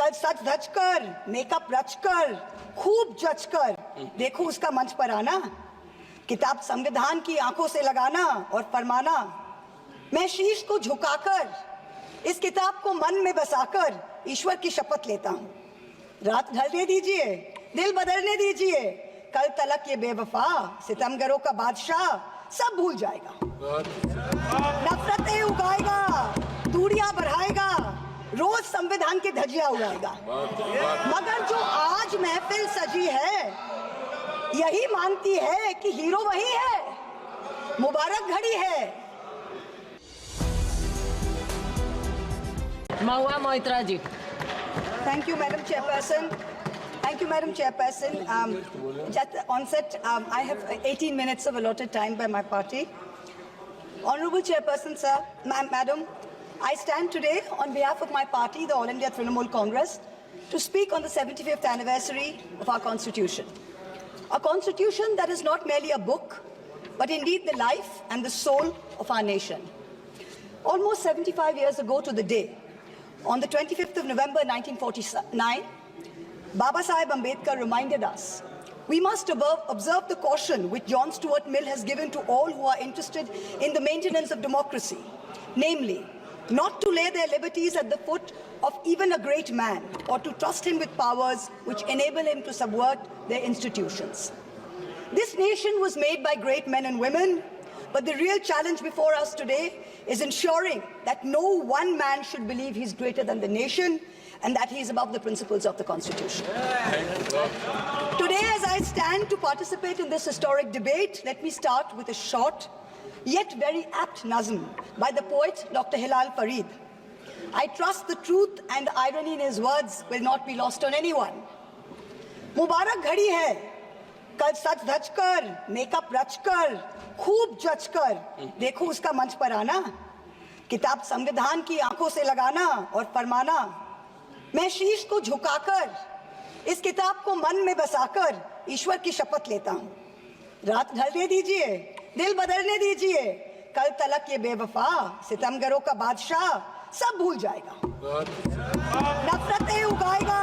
कल सच धज कर, मेकअप रच कर, खूब जच कर देखो उसका मंच पर आना, किताब संविधान की आंखों से लगाना और फरमाना, मैं शीश को झुकाकर इस किताब को मन में बसाकर ईश्वर की शपथ लेता हूँ। रात ढलने दीजिए, दिल बदलने दीजिए, कल तलक ये बेवफा सितमगरों का बादशाह सब भूल जाएगा, नफरतें उगाएगा, दूरियां बढ़ाएगा, रोज संविधान की धज्जियां उड़ाएगा। मगर जो आज महफिल सजी है यही मानती है कि हीरो वही है, मुबारक घड़ी है। महुआ मोहित्रा जी। Thank you, Madam Chairperson. Thank you, Madam Chairperson. Just onset, I have 18 minutes of allotted time by my party. Honorable Chairperson, sir, Madam, I stand today on behalf of my party, the All India Trinamool Congress, to speak on the 75th anniversary of our Constitution. A Constitution that is not merely a book, but indeed the life and the soul of our nation. Almost 75 years ago to the day, on the 25th of November 1949, Baba Saheb Ambedkar reminded us we must observe the caution which John Stuart Mill has given to all who are interested in the maintenance of democracy, namely, not to lay their liberties at the foot of even a great man or to trust him with powers which enable him to subvert their institutions. This nation was made by great men and women, but the real challenge before us today is ensuring that no one man should believe he's greater than the nation and that he is above the principles of the Constitution. Today, as I stand to participate in this historic debate, let me start with a short yet very apt nazm by the poet Dr. Hilal Farid. I trust the truth and irony in his words will not be lost on anyone. मुबारक घड़ी है, कल सच धज कर, makeup रच कर, खूब जच कर देखो उसका मंच पर आना, किताब संविधान की आंखों से लगाना और फरमाना, मैं शीश को झुकाकर इस किताब को मन में बसाकर ईश्वर की शपथ लेता हूँ। रात ढलने दीजिए, दिल बदलने दीजिए, कल तलक ये बेवफा सितमगरों का बादशाह सब भूल जाएगा, नफरतें उगाएगा,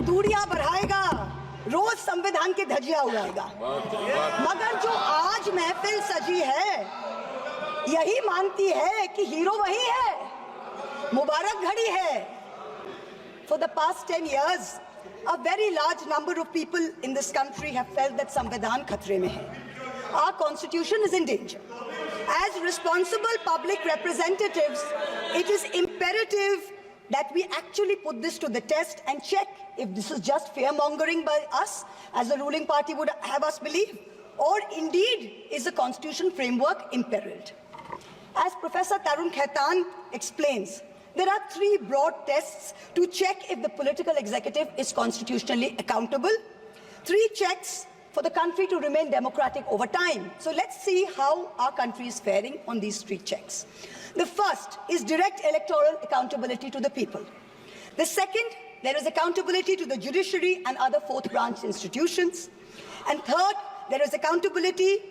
दूरियां बढ़ाएगा, रोज संविधान की धज्जियां उड़ाएगा। मगर जो आज महफिल सजी है यही मानती है कि हीरो वही है, मुबारक घड़ी है। For the past 10 years, a very large number of people in this country have felt that Samvidhan khatre mein hai. Our constitution is in danger. As responsible public representatives, it is imperative that we actually put this to the test and check if this is just fear-mongering by us, as the ruling party would have us believe, or indeed is the constitution framework imperiled. As Professor Tarun Khaitan explains, there are three broad tests to check if the political executive is constitutionally accountable. Three checks for the country to remain democratic over time. So let's see how our country is faring on these three checks. The first is direct electoral accountability to the people. The second, there is accountability to the judiciary and other fourth branch institutions. And third, there is accountability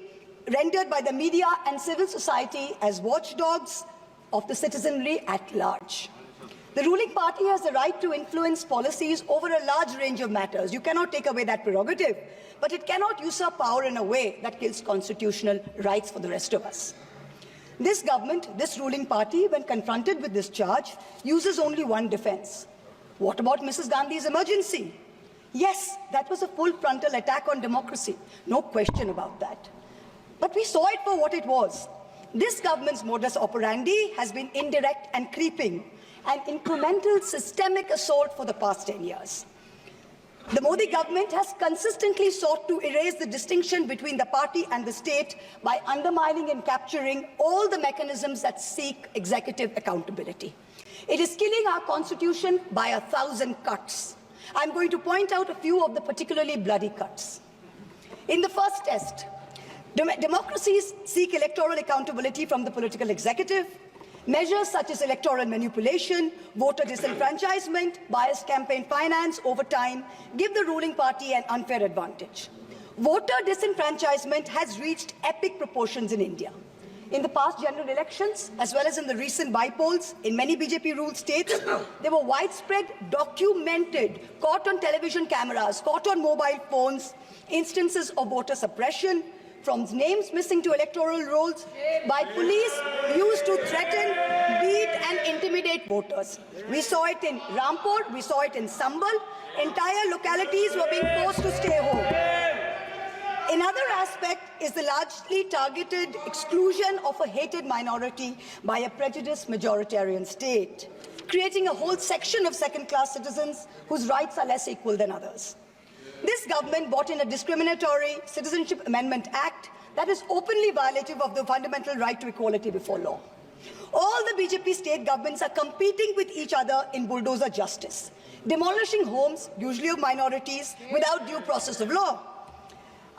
rendered by the media and civil society as watchdogs of the citizenry at large. The ruling party has the right to influence policies over a large range of matters. You cannot take away that prerogative, but it cannot usurp power in a way that kills constitutional rights for the rest of us. This government, this ruling party, when confronted with this charge, uses only one defense. What about Mrs. Gandhi's emergency? Yes, that was a full frontal attack on democracy. No question about that. But we saw it for what it was. This government's modus operandi has been indirect and creeping, an incremental systemic assault for the past 10 years. The Modi government has consistently sought to erase the distinction between the party and the state by undermining and capturing all the mechanisms that seek executive accountability. It is killing our constitution by 1,000 cuts. I'm going to point out a few of the particularly bloody cuts. In the first test, democracies seek electoral accountability from the political executive. Measures such as electoral manipulation, voter disenfranchisement, biased campaign finance over time give the ruling party an unfair advantage. Voter disenfranchisement has reached epic proportions in India. In the past general elections, as well as in the recent by-polls in many BJP-ruled states, there were widespread, documented, caught on television cameras, caught on mobile phones, instances of voter suppression, from names missing to electoral rolls, by police used to threaten, beat and intimidate voters. We saw it in Rampur, we saw it in Sambal. Entire localities were being forced to stay home. Another aspect is the largely targeted exclusion of a hated minority by a prejudiced majoritarian state, creating a whole section of second-class citizens whose rights are less equal than others. This government brought in a discriminatory Citizenship Amendment Act that is openly violative of the fundamental right to equality before law. All the BJP state governments are competing with each other in bulldozer justice, demolishing homes, usually of minorities, without due process of law.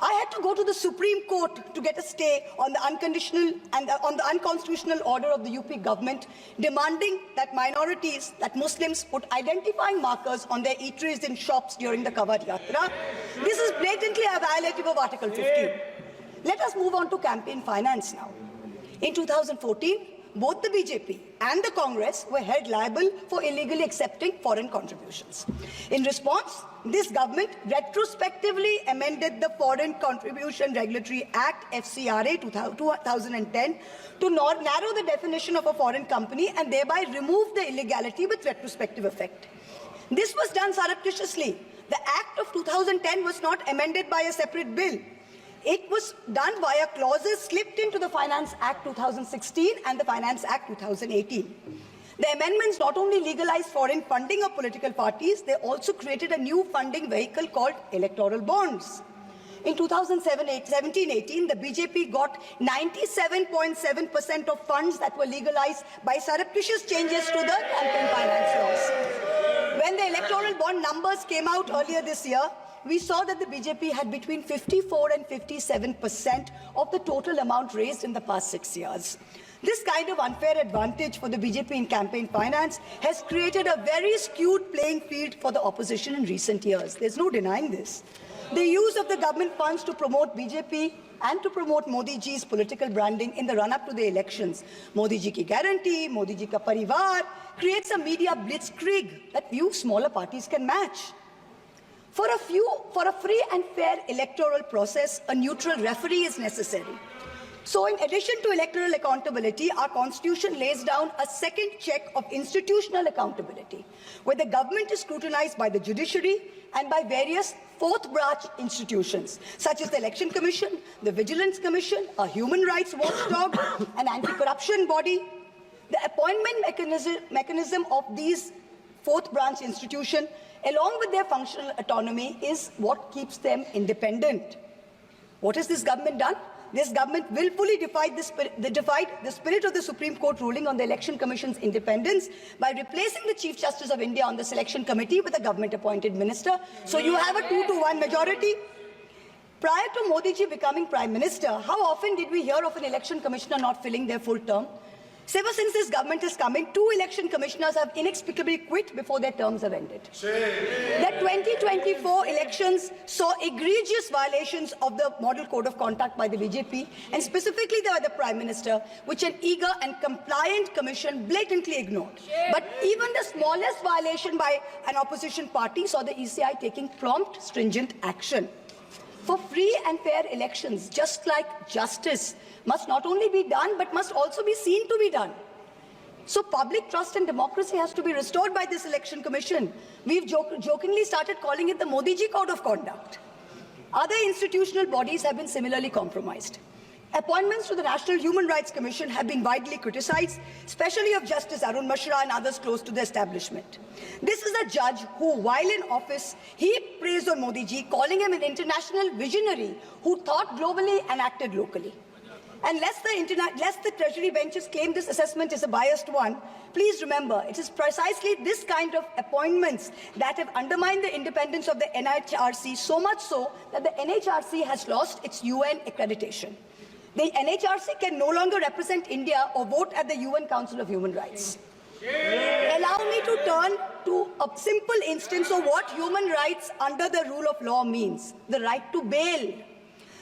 I had to go to the Supreme Court to get a stay on the unconstitutional order of the UP government, demanding that minorities, that Muslims, put identifying markers on their eateries in shops during the Kawad Yatra. This is blatantly a violative of Article 15. Let us move on to campaign finance now. In 2014, both the BJP and the Congress were held liable for illegally accepting foreign contributions. In response, this government retrospectively amended the Foreign Contribution Regulatory Act, FCRA 2010, to narrow the definition of a foreign company and thereby remove the illegality with retrospective effect. This was done surreptitiously. The Act of 2010 was not amended by a separate bill. It was done via clauses slipped into the Finance Act 2016 and the Finance Act 2018. The amendments not only legalized foreign funding of political parties, they also created a new funding vehicle called electoral bonds. In 2017-18, the BJP got 97.7% of funds that were legalized by surreptitious changes to the campaign finance laws. When the electoral bond numbers came out earlier this year, we saw that the BJP had between 54 and 57% of the total amount raised in the past 6 years. This kind of unfair advantage for the BJP in campaign finance has created a very skewed playing field for the opposition in recent years. There's no denying this. The use of the government funds to promote BJP and to promote Modi ji's political branding in the run-up to the elections, Modi ji ki guarantee, Modi ji ka parivar, creates a media blitzkrieg that few smaller parties can match. For a free and fair electoral process, a neutral referee is necessary. So in addition to electoral accountability, our constitution lays down a second check of institutional accountability, where the government is scrutinized by the judiciary and by various fourth branch institutions, such as the Election Commission, the Vigilance Commission, a human rights watchdog, an anti-corruption body. The appointment mechanism of these fourth branch institutions, along with their functional autonomy, is what keeps them independent. What has this government done? This government willfully defied the spirit of the Supreme Court ruling on the Election Commission's independence by replacing the Chief Justice of India on the selection committee with a government-appointed minister. So you have a 2-to-1 majority. Prior to Modi ji becoming Prime Minister, how often did we hear of an election commissioner not filling their full term? So ever since this government has come in, 2 election commissioners have inexplicably quit before their terms have ended. The 2024 elections saw egregious violations of the Model Code of Conduct by the BJP, and specifically by the Prime Minister, which an eager and compliant commission blatantly ignored. But even the smallest violation by an opposition party saw the ECI taking prompt, stringent action. For free and fair elections, just like justice must not only be done, but must also be seen to be done. So public trust in democracy has to be restored by this election commission. We've jokingly started calling it the Modi ji Code of Conduct. Other institutional bodies have been similarly compromised. Appointments to the National Human Rights Commission have been widely criticized, especially of Justice Arun Mishra and others close to the establishment. This is a judge who, while in office, heaped praise on Modi ji, calling him an international visionary who thought globally and acted locally. And lest the Treasury benches claim this assessment is a biased one, please remember, it is precisely this kind of appointments that have undermined the independence of the NHRC, so much so that the NHRC has lost its UN accreditation. The NHRC can no longer represent India or vote at the UN Council of Human Rights. Allow me to turn to a simple instance of what human rights under the rule of law means: the right to bail.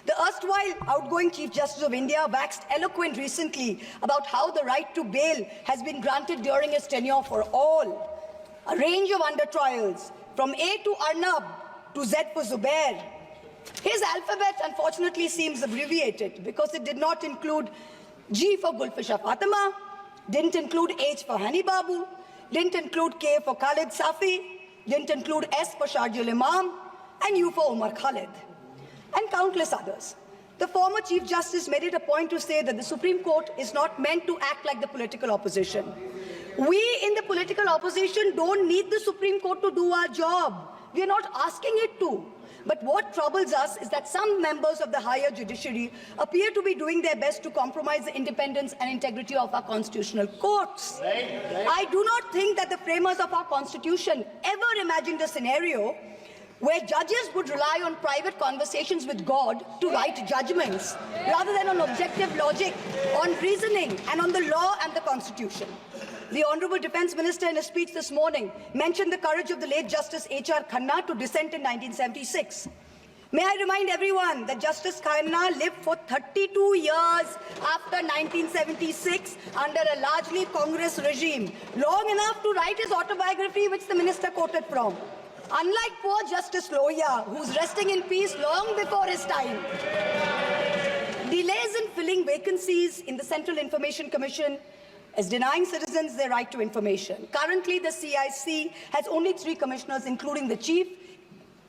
The erstwhile outgoing Chief Justice of India waxed eloquent recently about how the right to bail has been granted during his tenure for all. A range of under-trials, from A to Arnab to Z for Zubair. His alphabet, unfortunately, seems abbreviated because it did not include G for Gulfisha Fatima, didn't include H for Hani Babu, didn't include K for Khalid Safi, didn't include S for Sharjul Imam, and U for Umar Khalid, and countless others. The former Chief Justice made it a point to say that the Supreme Court is not meant to act like the political opposition. We in the political opposition don't need the Supreme Court to do our job. We are not asking it to. But what troubles us is that some members of the higher judiciary appear to be doing their best to compromise the independence and integrity of our constitutional courts. I do not think that the framers of our constitution ever imagined a scenario where judges would rely on private conversations with God to write judgments, rather than on objective logic, on reasoning, and on the law and the Constitution. The Honourable Defence Minister in a speech this morning mentioned the courage of the late Justice H.R. Khanna to dissent in 1976. May I remind everyone that Justice Khanna lived for 32 years after 1976 under a largely Congress regime, long enough to write his autobiography, which the minister quoted from. Unlike poor Justice Lohia, who's resting in peace long before his time. Delays in filling vacancies in the Central Information Commission is denying citizens their right to information. Currently, the CIC has only 3 commissioners, including the chief,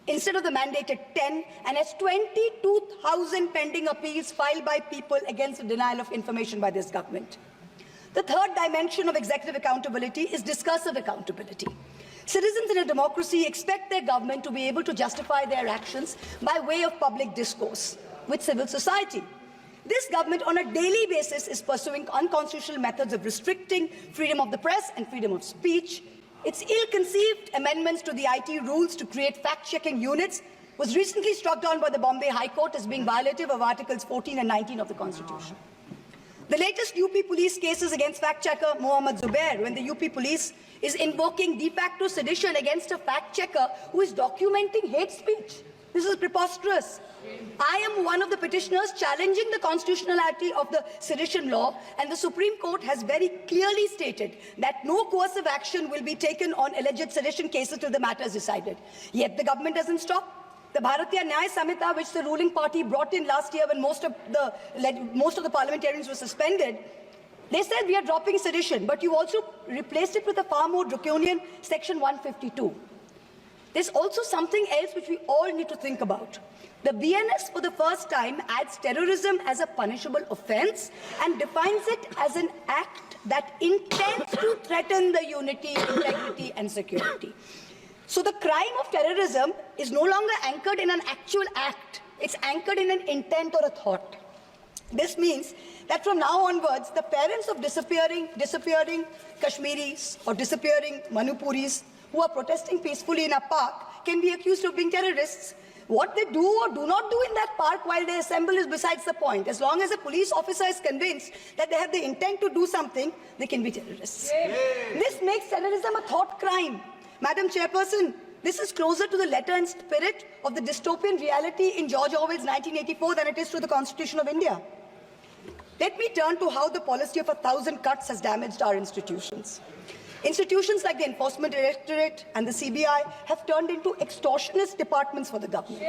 instead of the mandated 10, and has 22,000 pending appeals filed by people against the denial of information by this government. The third dimension of executive accountability is discursive accountability. Citizens in a democracy expect their government to be able to justify their actions by way of public discourse with civil society. This government on a daily basis is pursuing unconstitutional methods of restricting freedom of the press and freedom of speech. Its ill-conceived amendments to the IT rules to create fact-checking units was recently struck down by the Bombay High Court as being violative of Articles 14 and 19 of the Constitution. The latest UP police cases against fact-checker Mohammad Zubair, when the UP police is invoking de facto sedition against a fact-checker who is documenting hate speech. This is preposterous. I am one of the petitioners challenging the constitutionality of the sedition law, and the Supreme Court has very clearly stated that no coercive action will be taken on alleged sedition cases till the matter is decided. Yet the government doesn't stop. The Bharatiya Nyaya Samhita, which the ruling party brought in last year when most of the parliamentarians were suspended, they said we are dropping sedition, but you also replaced it with a far more draconian Section 152. There's also something else which we all need to think about. The BNS for the first time adds terrorism as a punishable offence and defines it as an act that intends to threaten the unity, integrity and security. So the crime of terrorism is no longer anchored in an actual act. It's anchored in an intent or a thought. This means that from now onwards, the parents of disappearing Kashmiris or disappearing Manipuris who are protesting peacefully in a park can be accused of being terrorists. What they do or do not do in that park while they assemble is besides the point. As long as a police officer is convinced that they have the intent to do something, they can be terrorists. This makes terrorism a thought crime. Madam Chairperson, this is closer to the letter and spirit of the dystopian reality in George Orwell's 1984 than it is to the Constitution of India. Let me turn to how the policy of 1,000 cuts has damaged our institutions. Institutions like the Enforcement Directorate and the CBI have turned into extortionist departments for the government.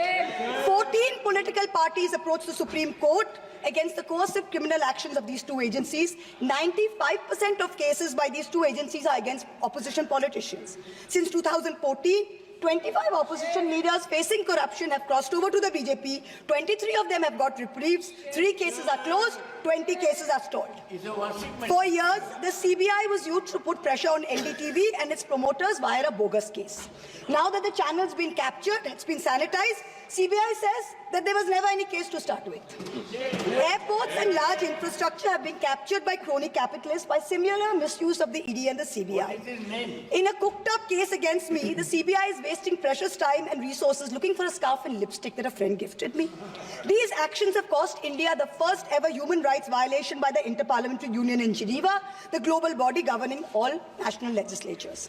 14 political parties approached the Supreme Court against the coercive criminal actions of these two agencies. 95% of cases by these two agencies are against opposition politicians. Since 2014, 25 opposition leaders facing corruption have crossed over to the BJP. 23 of them have got reprieves. 3 cases are closed. 20 cases are stalled. For years, the CBI was used to put pressure on NDTV and its promoters via a bogus case. Now that the channel's been captured, it's been sanitized, CBI says that there was never any case to start with. Airports and large infrastructure have been captured by crony capitalists by similar misuse of the ED and the CBI. In a cooked-up case against me, the CBI is wasting precious time and resources looking for a scarf and lipstick that a friend gifted me. These actions have cost India the first ever human rights violation by the Inter-Parliamentary Union in Geneva, the global body governing all national legislatures.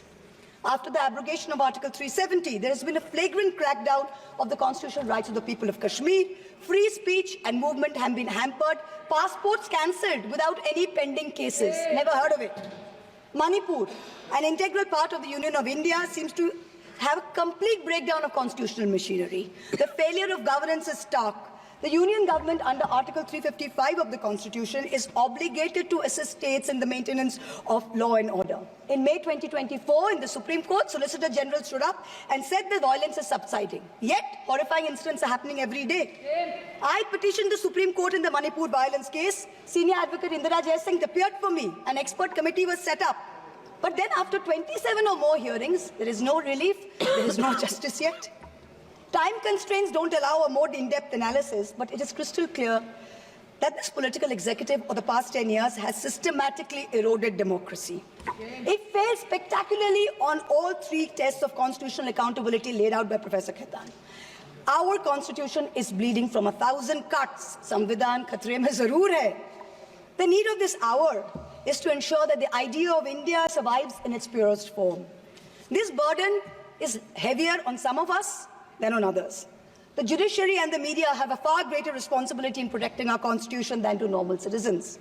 After the abrogation of Article 370, there has been a flagrant crackdown of the constitutional rights of the people of Kashmir. Free speech and movement have been hampered. Passports cancelled without any pending cases. Never heard of it. Manipur, an integral part of the Union of India, seems to have a complete breakdown of constitutional machinery. The failure of governance is stark. The Union government under Article 355 of the Constitution is obligated to assist states in the maintenance of law and order. In May 2024, in the Supreme Court, Solicitor General stood up and said the violence is subsiding. Yet, horrifying incidents are happening every day. I petitioned the Supreme Court in the Manipur violence case. Senior Advocate Indira Jaisingh appeared for me. An expert committee was set up. But then after 27 or more hearings, there is no relief, there is no justice yet. Time constraints don't allow a more in-depth analysis, but it is crystal clear that this political executive of the past 10 years has systematically eroded democracy. It failed spectacularly on all three tests of constitutional accountability laid out by Professor Khaitan. Our constitution is bleeding from 1,000 cuts. Samvidhan khatre mein zarur hai. The need of this hour is to ensure that the idea of India survives in its purest form. This burden is heavier on some of us than on others. The judiciary and the media have a far greater responsibility in protecting our constitution than to normal citizens.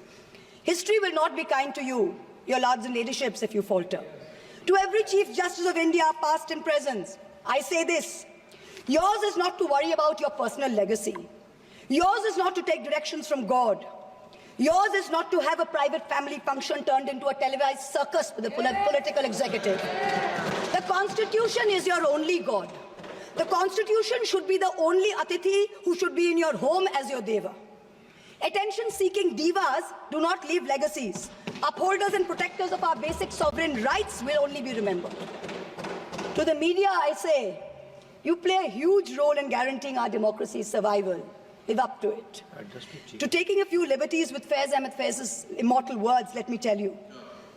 History will not be kind to you, your lords and ladyships, if you falter. To every Chief Justice of India, past and present, I say this: yours is not to worry about your personal legacy. Yours is not to take directions from God. Yours is not to have a private family function turned into a televised circus with a political executive. The Constitution is your only God. The Constitution should be the only Atithi who should be in your home as your Deva. Attention-seeking divas do not leave legacies. Upholders and protectors of our basic sovereign rights will only be remembered. To the media, I say, you play a huge role in guaranteeing our democracy's survival. Live up to it. To taking a few liberties with Faiz Ahmed Faiz's immortal words, let me tell you.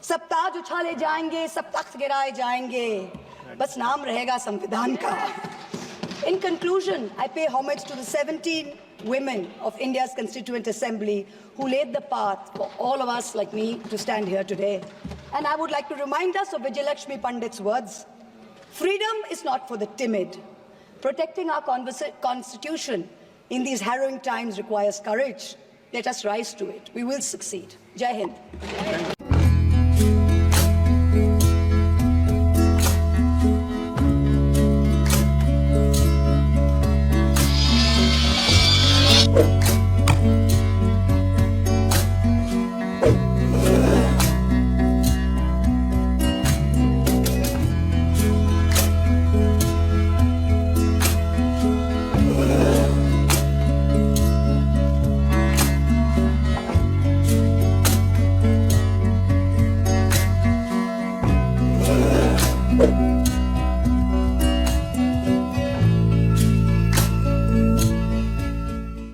सब ताज उछाले जाएंगे, सब तख्त गिराए जाएंगे, बस नाम रहेगा संविधान का. In conclusion, I pay homage to the 17 women of India's Constituent Assembly who laid the path for all of us like me to stand here today. And I would like to remind us of Vijayalakshmi Pandit's words. Freedom is not for the timid. Protecting our constitution in these harrowing times requires courage. Let us rise to it. We will succeed. Jai Hind.